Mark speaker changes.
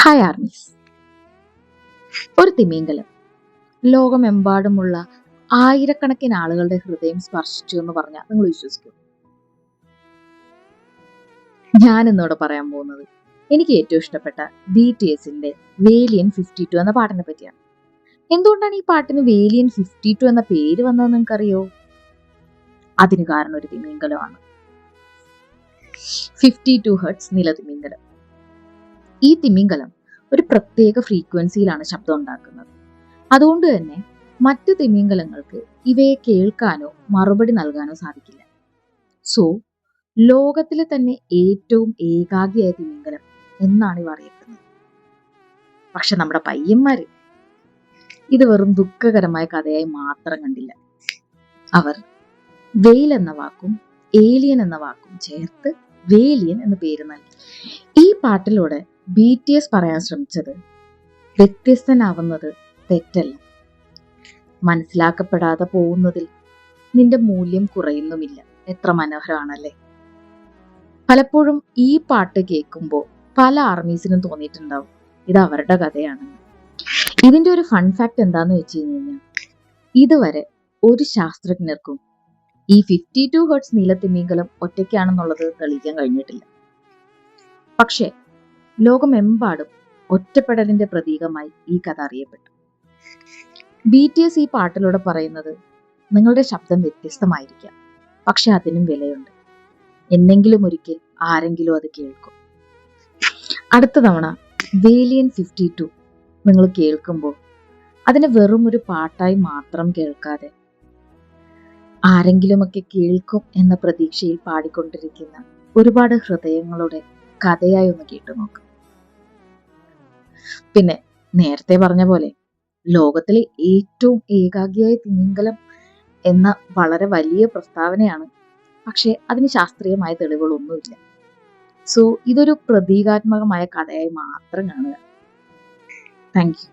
Speaker 1: Hi armies. ഒരു തിമിംഗലം ലോകമെമ്പാടുമുള്ള ആയിരക്കണക്കിന് ആളുകളുടെ ഹൃദയം സ്പർശിച്ചു എന്ന് പറഞ്ഞാൽ നിങ്ങൾ വിശ്വസിക്കും? ഞാൻ ഇന്നിവിടെ പറയാൻ പോകുന്നത് എനിക്ക് ഏറ്റവും ഇഷ്ടപ്പെട്ട BTSന്റെ വേലിയൻ 52 എന്ന പാട്ടിനെ പറ്റിയാണ്. എന്തുകൊണ്ടാണ് ഈ പാട്ടിന് വേലിയൻ 52 എന്ന പേര് വന്നതെന്ന് നിങ്ങൾക്കറിയോ? അതിന് കാരണം ഒരു തിമിംഗലമാണ്. 52 ഹെർട്സ് നിലതിമിംഗലം. ഈ തിമിംഗലം ഒരു പ്രത്യേക ഫ്രീക്വൻസിയിലാണ് ശബ്ദം ഉണ്ടാക്കുന്നത്. അതുകൊണ്ട് തന്നെ മറ്റു തിമിംഗലങ്ങൾക്ക് ഇവയെ കേൾക്കാനോ മറുപടി നൽകാനോ സാധിക്കില്ല. സോ ലോകത്തിലെ തന്നെ ഏറ്റവും ഏകാഗിയായ തിമിംഗലം എന്നാണ് ഇവ അറിയപ്പെടുന്നത്. പക്ഷെ നമ്മുടെ പയ്യന്മാര് ഇത് വെറും ദുഃഖകരമായ കഥയായി മാത്രം കണ്ടില്ല. അവർ വെയിൽ എന്ന വാക്കും ഏലിയൻ എന്ന വാക്കും ചേർത്ത് വേലിയൻ എന്ന പേര് നൽകി. ഈ പാട്ടിലൂടെ BTS പറയാൻ ശ്രമിച്ചത് വ്യത്യസ്തനാവുന്നത് തെറ്റല്ല, മനസ്സിലാക്കപ്പെടാതെ പോകുന്നതിൽ നിന്റെ മൂല്യം കുറയുന്നുമില്ല. എത്ര മനോഹരമാണല്ലേ. പലപ്പോഴും ഈ പാട്ട് കേൾക്കുമ്പോൾ പല ആർമീസിനും തോന്നിയിട്ടുണ്ടാവും ഇത് അവരുടെ കഥയാണെന്ന്. ഇതിന്റെ ഒരു ഫൺ ഫാക്ട് എന്താന്ന് വെച്ച് കഴിഞ്ഞാൽ, ഇതുവരെ ഒരു ശാസ്ത്രജ്ഞർക്കും ഈ 52 ഹെർട്സ് നീലത്തിമിംഗലം ഒറ്റയ്ക്കാണെന്നുള്ളത് തെളിയിക്കാൻ കഴിഞ്ഞിട്ടില്ല. പക്ഷേ ലോകമെമ്പാടും ഒറ്റപ്പെടലിന്റെ പ്രതീകമായി ഈ കഥ അറിയപ്പെട്ടു. BTS ഈ പാട്ടിലൂടെ പറയുന്നത്, നിങ്ങളുടെ ശബ്ദം വ്യത്യസ്തമായിരിക്കാം, പക്ഷെ അതിനും വിലയുണ്ട്. എന്നെങ്കിലും ഒരിക്കൽ ആരെങ്കിലും അത് കേൾക്കും. അടുത്ത തവണ വേലിയൻ 52 നിങ്ങൾ കേൾക്കുമ്പോൾ അതിനെ വെറും ഒരു പാട്ടായി മാത്രം കേൾക്കാതെ ആരെങ്കിലുമൊക്കെ കേൾക്കും എന്ന പ്രതീക്ഷയിൽ പാടിക്കൊണ്ടിരിക്കുന്ന ഒരുപാട് ഹൃദയങ്ങളുടെ കഥയായി ഒന്ന് കേട്ടു നോക്കും. പിന്നെ നേരത്തെ പറഞ്ഞ പോലെ ലോകത്തിലെ ഏറ്റവും ഏകാഗിയായ തിമിംഗലം എന്ന വളരെ വലിയ പ്രസ്താവനയാണ്. പക്ഷെ അതിന് ശാസ്ത്രീയമായ തെളിവുകളൊന്നുമില്ല. സോ ഇതൊരു പ്രതീകാത്മകമായ കഥയായി മാത്രം കാണുക. Thank you.